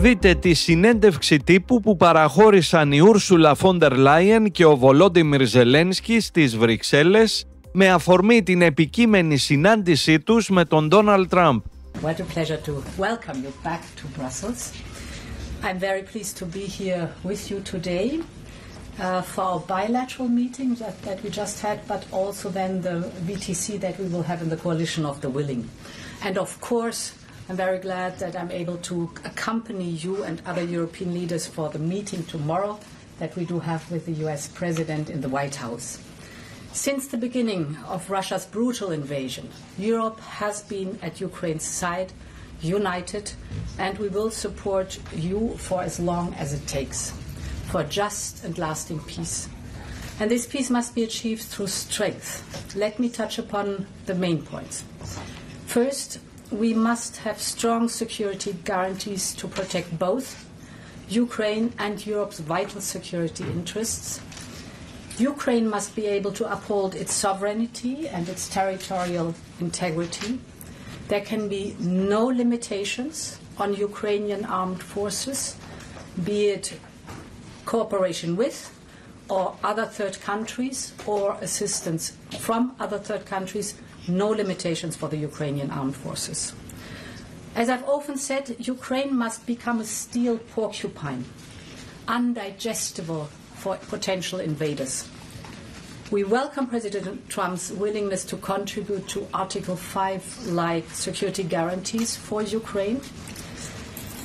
δείτε τη συνέντευξη τύπου που παραχώρησαν η Ουρσουλα Λάιεν και ο Βολοντίμιρ Ζελένσκι στις Βρυξέλλες με αφορμή την επικείμενη συνάντησή τους με τον Ντόναλντ Τραμπ. What a pleasure to welcome you back to Brussels. I'm very pleased to be here with you today for our bilateral meeting that we just had, but also then the VTC that we will have in the Coalition of the Willing. And of course, I'm very glad that I'm able to accompany you and other European leaders for the meeting tomorrow that we do have with the US President in the White House. Since the beginning of Russia's brutal invasion, Europe has been at Ukraine's side, united, and we will support you for as long as it takes, for just and lasting peace. And this peace must be achieved through strength. Let me touch upon the main points. First, we must have strong security guarantees to protect both Ukraine and Europe's vital security interests. Ukraine must be able to uphold its sovereignty and its territorial integrity. There can be no limitations on Ukrainian armed forces, be it cooperation with or other third countries or assistance from other third countries, no limitations for the Ukrainian armed forces. As I've often said, Ukraine must become a steel porcupine, undigestible for potential invaders. We welcome President Trump's willingness to contribute to Article 5-like security guarantees for Ukraine.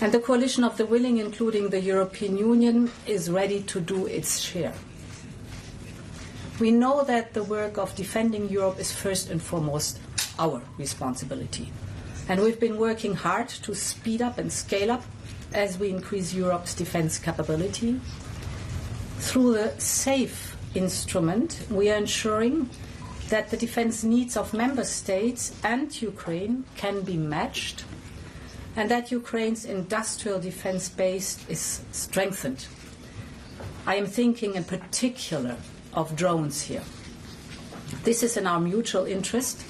And the coalition of the willing, including the European Union, is ready to do its share. We know that the work of defending Europe is first and foremost our responsibility. And we've been working hard to speed up and scale up as we increase Europe's defense capability. Through the SAFE instrument, we are ensuring that the defense needs of member states and Ukraine can be matched and that Ukraine's industrial defense base is strengthened. I am thinking in particular of drones here. This is in our mutual interest,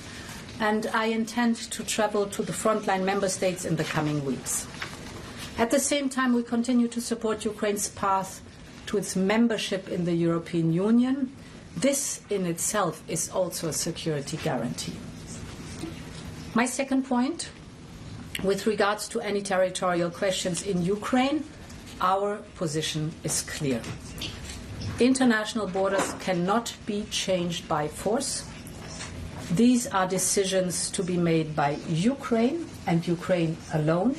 and I intend to travel to the frontline member states in the coming weeks. At the same time, we continue to support Ukraine's path to its membership in the European Union. This in itself is also a security guarantee. My second point, with regards to any territorial questions in Ukraine, our position is clear. International borders cannot be changed by force. These are decisions to be made by Ukraine and Ukraine alone.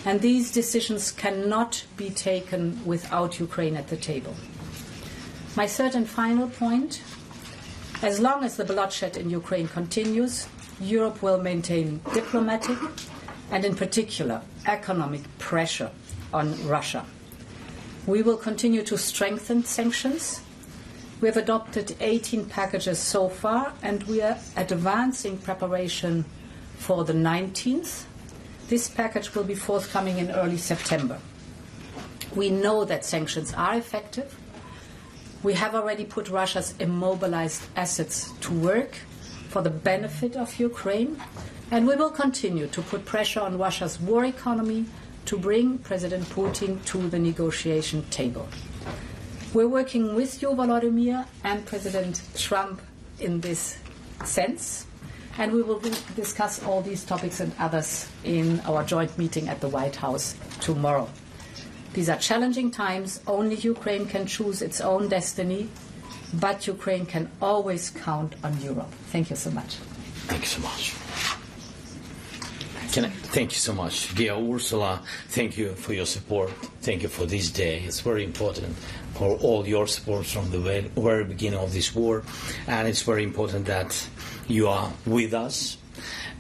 And these decisions cannot be taken without Ukraine at the table. My third and final point, as long as the bloodshed in Ukraine continues, Europe will maintain diplomatic and in particular economic pressure on Russia. We will continue to strengthen sanctions. We have adopted 18 packages so far, and we are advancing preparation for the 19th. This package will be forthcoming in early September. We know that sanctions are effective. We have already put Russia's immobilized assets to work for the benefit of Ukraine, and we will continue to put pressure on Russia's war economy to bring President Putin to the negotiation table. We're working with you, Volodymyr, and President Trump in this sense. And we will discuss all these topics and others in our joint meeting at the White House tomorrow. These are challenging times. Only Ukraine can choose its own destiny, but Ukraine can always count on Europe. Thank you so much. Thank you so much. Thank you so much. Dear Ursula, thank you for your support. Thank you for this day. It's very important for all your support from the very beginning of this war. And it's very important that you are with us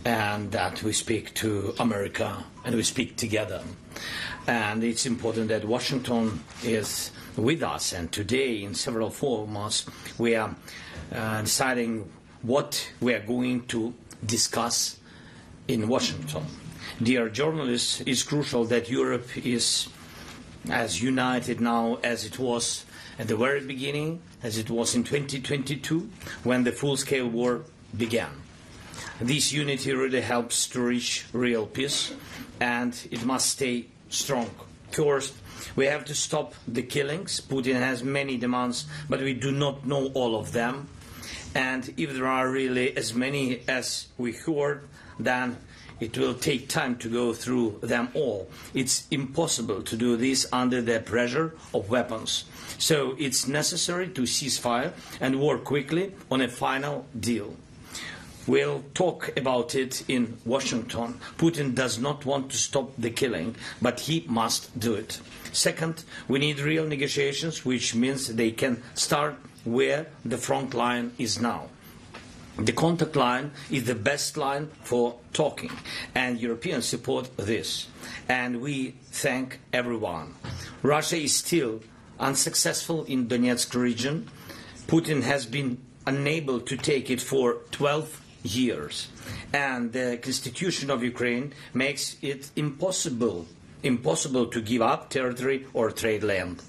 and that we speak to America and we speak together. And it's important that Washington is with us. And today in several forums we are deciding what we are going to discuss in Washington. Dear journalists, it's crucial that Europe is as united now as it was at the very beginning, as it was in 2022 when the full-scale war began. This unity really helps to reach real peace, and it must stay strong. First, we have to stop the killings. Putin has many demands, but we do not know all of them. And if there are really as many as we heard, then it will take time to go through them all. It's impossible to do this under the pressure of weapons. So it's necessary to cease fire and work quickly on a final deal. We'll talk about it in Washington. Putin does not want to stop the killing, but he must do it. Second, we need real negotiations, which means they can start where the front line is now. The contact line is the best line for talking, and Europeans support this. And we thank everyone. Russia is still unsuccessful in Donetsk region. Putin has been unable to take it for 12 years. And the constitution of Ukraine makes it impossible to give up territory or trade land.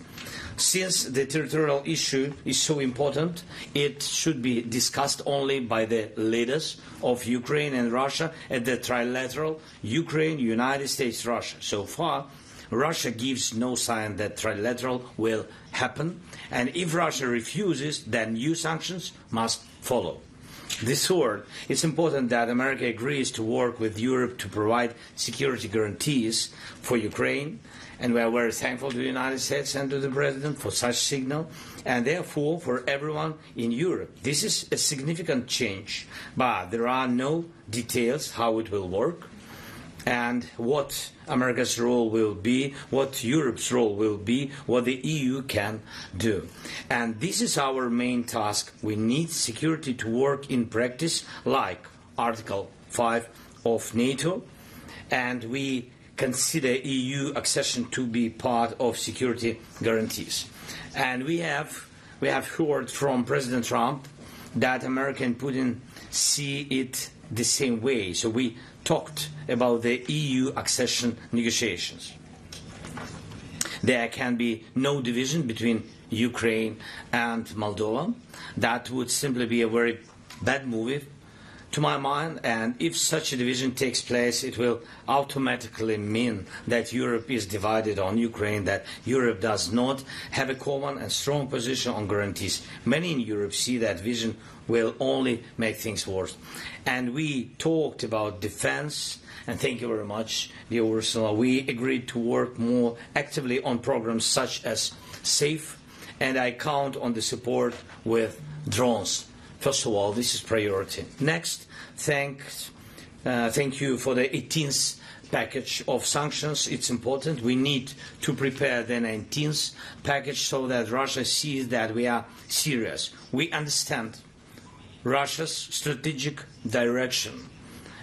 Since the territorial issue is so important, it should be discussed only by the leaders of Ukraine and Russia at the trilateral Ukraine, United States, Russia. So far, Russia gives no sign that trilateral will happen, and if Russia refuses, then new sanctions must follow. This third, it's important that America agrees to work with Europe to provide security guarantees for Ukraine, and we are very thankful to the United States and to the President for such signal, and therefore for everyone in Europe. This is a significant change, but there are no details how it will work and what America's role will be, what Europe's role will be, what the EU can do. And this is our main task. We need security to work in practice, like Article 5 of NATO, and we consider EU accession to be part of security guarantees. And we have heard from President Trump that America and Putin see it the same way. So we talked about the EU accession negotiations. There can be no division between Ukraine and Moldova. That would simply be a very bad move to my mind, and if such a division takes place, it will automatically mean that Europe is divided on Ukraine, that Europe does not have a common and strong position on guarantees. Many in Europe see that vision will only make things worse. And we talked about defense, and thank you very much, dear Ursula. We agreed to work more actively on programs such as SAFE, and I count on the support with drones. First of all, this is priority. Next, thank you for the 18th package of sanctions. It's important. We need to prepare the 19th package so that Russia sees that we are serious. We understand Russia's strategic direction.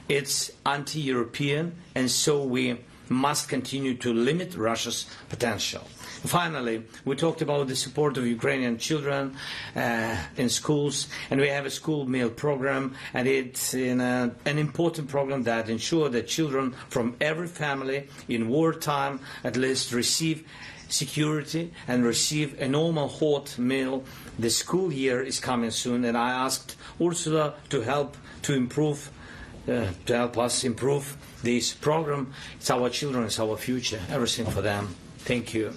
It's anti-European, and so we must continue to limit Russia's potential. Finally, we talked about the support of Ukrainian children in schools, and we have a school meal program, and it's an important program that ensures that children from every family in wartime at least receive security and receive a normal hot meal. The school year is coming soon, and I asked Ursula to help us improve this program. It's our children, it's our future, everything for them. Thank you.